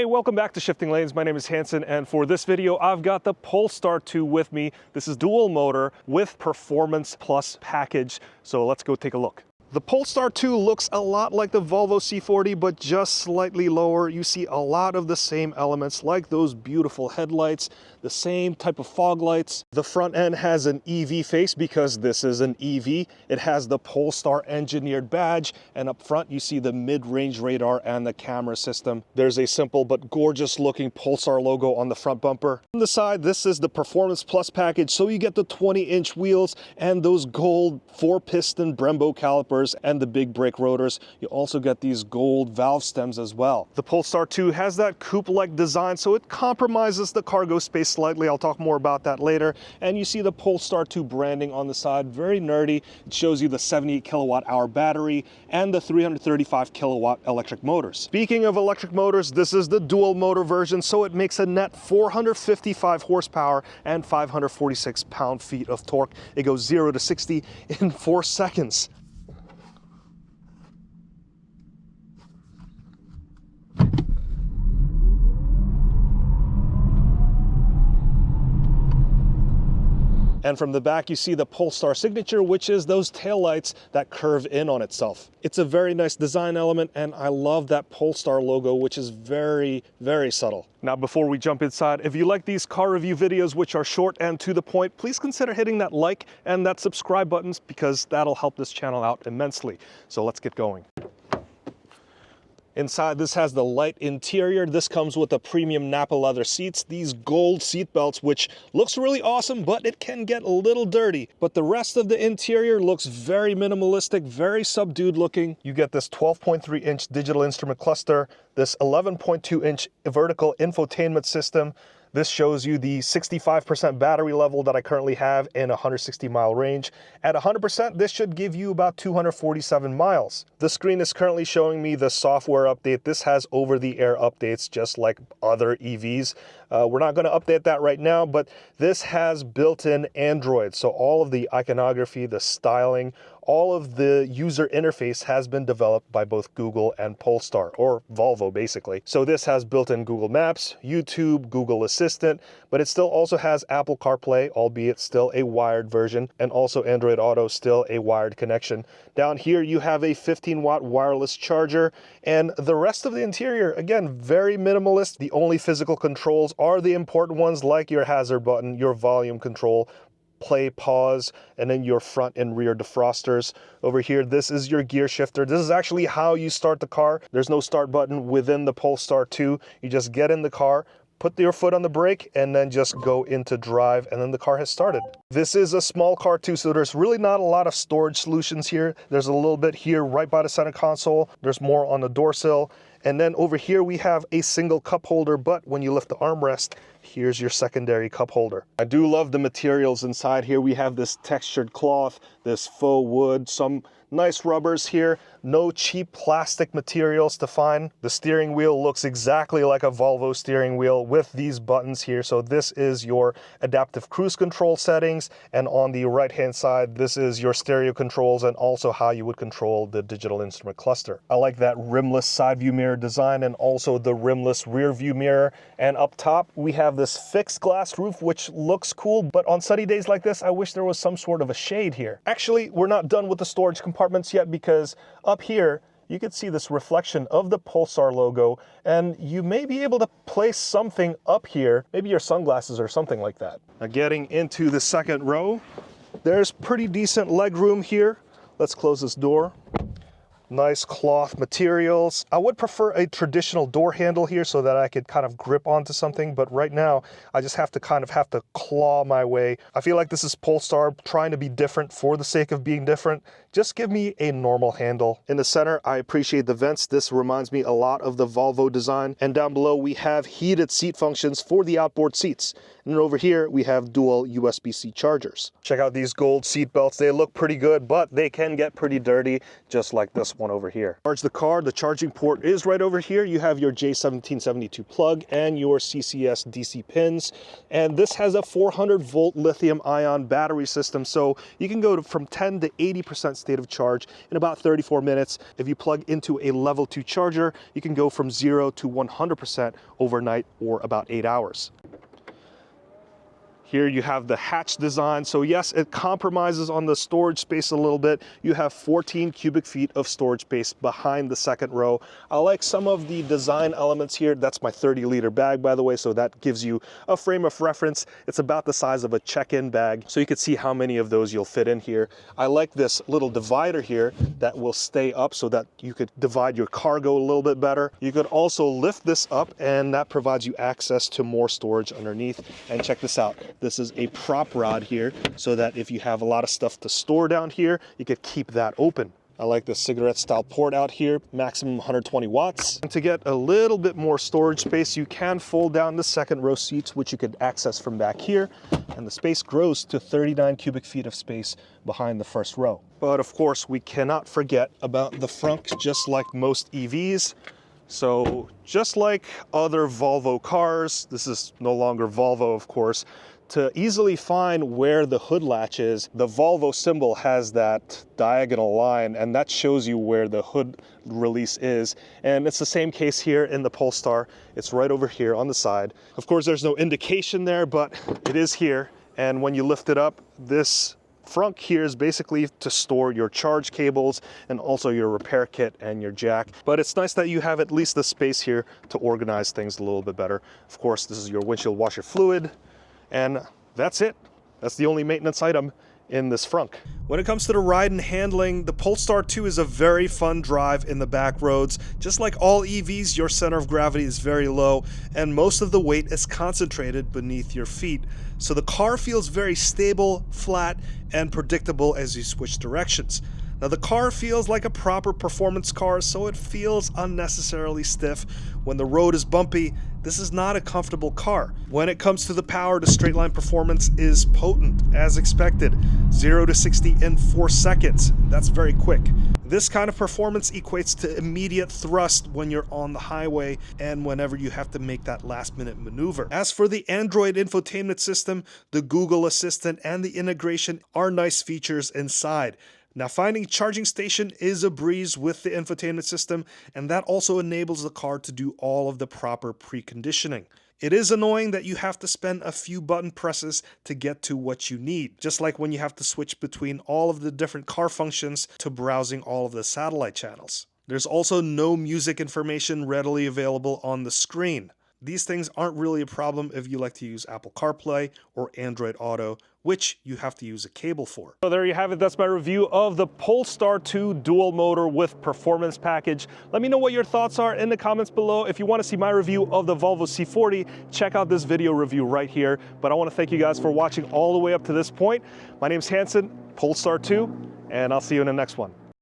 Hey, welcome back to Shifting Lanes. My name is Hanson, and for this video, I've got the Polestar 2 with me. This is dual motor with Performance Plus package. So let's go take a look. The Polestar 2 looks a lot like the Volvo C40, but just slightly lower. You see a lot of the same elements, like those beautiful headlights, the same type of fog lights. The front end has an EV face because this is an EV. It has the Polestar engineered badge, and up front you see the mid-range radar and the camera system. There's a simple but gorgeous looking Polestar logo on the front bumper. On the side, this is the Performance Plus package, so you get the 20-inch wheels and those gold 4-piston Brembo calipers and the big brake rotors. You also get these gold valve stems as well. The Polestar 2 has that coupe-like design, so it compromises the cargo space slightly. I'll talk more about that later. And you see the Polestar 2 branding on the side, very nerdy. It shows you the 78 kilowatt hour battery and the 335 kilowatt electric motors. Speaking of electric motors, this is the dual motor version, so it makes a net 455 horsepower and 546 pound-feet of torque. It goes 0 to 60 in 4 seconds. And from the back, you see the Polestar signature, which is those taillights that curve in on itself. It's a very nice design element, and I love that Polestar logo, which is very, very subtle. Now, before we jump inside, if you like these car review videos, which are short and to the point, please consider hitting that like and that subscribe buttons, because that'll help this channel out immensely. So let's get going. Inside, this has the light interior. This comes with the premium Napa leather seats, these gold seat belts, which looks really awesome, but it can get a little dirty. But the rest of the interior looks very minimalistic, very subdued looking. You get this 12.3-inch digital instrument cluster, this 11.2-inch vertical infotainment system. This shows you the 65% battery level that I currently have in a 160-mile range. At 100%, this should give you about 247 miles. The screen is currently showing me the software update. This has over-the-air updates just like other EVs. We're not going to update that right now, but this has built-in Android. So all of the iconography, the styling, all of the user interface has been developed by both Google and Polestar, or Volvo basically. So this has built-in Google Maps, YouTube, Google Assistant, but it still also has Apple CarPlay, albeit still a wired version, and also Android Auto, still a wired connection. Down here you have a 15-watt wireless charger, and the rest of the interior, again, very minimalist. The only physical controls are the important ones, like your hazard button, your volume control, play, pause, and then your front and rear defrosters. Over here, this is your gear shifter. This is actually how you start the car. There's no start button within the Polestar 2. You just get in the car, put your foot on the brake, and then just go into drive, and then the car has started. This is a small car too, so there's really not a lot of storage solutions here. There's a little bit here right by the center console. There's more on the door sill. And then over here we have a single cup holder, but when you lift the armrest, here's your secondary cup holder. I do love the materials inside here. We have this textured cloth, this faux wood, some nice rubbers here, no cheap plastic materials to find. The steering wheel looks exactly like a Volvo steering wheel with these buttons here. So this is your adaptive cruise control settings, and on the right hand side, this is your stereo controls and also how you would control the digital instrument cluster. I like that rimless side view mirror design and also the rimless rear view mirror. And up top, we have this fixed glass roof, which looks cool, but on sunny days like this, I wish there was some sort of a shade here. Actually, we're not done with the storage compartments yet, because up here, you can see this reflection of the Polestar logo, and you may be able to place something up here, maybe your sunglasses or something like that. Now, getting into the second row, there's pretty decent leg room here. Let's close this door. Nice cloth materials. I would prefer a traditional door handle here so that I could kind of grip onto something, but right now I just have to claw my way. I feel like this is Polestar trying to be different for the sake of being different. Just give me a normal handle. In the center, I appreciate the vents. This reminds me a lot of the Volvo design. And down below, we have heated seat functions for the outboard seats. And over here, we have dual USB-C chargers. Check out these gold seat belts. They look pretty good, but they can get pretty dirty, just like this one over here. Charge the car. The charging port is right over here. You have your J1772 plug and your CCS DC pins. And this has a 400-volt lithium-ion battery system, so you can go from 10 to 80% state of charge in about 34 minutes. If you plug into a level 2 charger, you can go from 0 to 100% overnight, or about 8 hours. Here you have the hatch design. So yes, it compromises on the storage space a little bit. You have 14 cubic feet of storage space behind the second row. I like some of the design elements here. That's my 30-liter bag, by the way, so that gives you a frame of reference. It's about the size of a check-in bag, so you can see how many of those you'll fit in here. I like this little divider here that will stay up so that you could divide your cargo a little bit better. You could also lift this up, and that provides you access to more storage underneath. And check this out. This is a prop rod here, so that if you have a lot of stuff to store down here, you could keep that open. I like the cigarette style port out here, maximum 120 watts. And to get a little bit more storage space, you can fold down the second row seats, which you could access from back here. And the space grows to 39 cubic feet of space behind the first row. But of course, we cannot forget about the front, just like most EVs. So just like other Volvo cars, this is no longer Volvo, of course. To easily find where the hood latch is, the Volvo symbol has that diagonal line, and that shows you where the hood release is. And it's the same case here in the Polestar. It's right over here on the side. Of course, there's no indication there, but it is here. And when you lift it up, this front here is basically to store your charge cables and also your repair kit and your jack. But it's nice that you have at least the space here to organize things a little bit better. Of course, this is your windshield washer fluid. And that's it. That's the only maintenance item in this frunk. When it comes to the ride and handling, the Polestar 2 is a very fun drive in the back roads. Just like all EVs, your center of gravity is very low, and most of the weight is concentrated beneath your feet. So the car feels very stable, flat, and predictable as you switch directions. Now the car feels like a proper performance car, so it feels unnecessarily stiff. When the road is bumpy, this is not a comfortable car. When it comes to the power, the straight line performance is potent, as expected. 0 to 60 in 4 seconds. That's very quick. This kind of performance equates to immediate thrust when you're on the highway and whenever you have to make that last-minute maneuver. As for the Android infotainment system, the Google Assistant, and the integration are nice features inside. Now, finding charging station is a breeze with the infotainment system, and that also enables the car to do all of the proper preconditioning. It is annoying that you have to spend a few button presses to get to what you need, just like when you have to switch between all of the different car functions to browsing all of the satellite channels. There's also no music information readily available on the screen. These things aren't really a problem if you like to use Apple CarPlay or Android Auto, which you have to use a cable for. So there you have it. That's my review of the Polestar 2 dual motor with performance package. Let me know what your thoughts are in the comments below. If you want to see my review of the Volvo C40, check out this video review right here. But I want to thank you guys for watching all the way up to this point. My name's Hanson, Polestar 2, and I'll see you in the next one.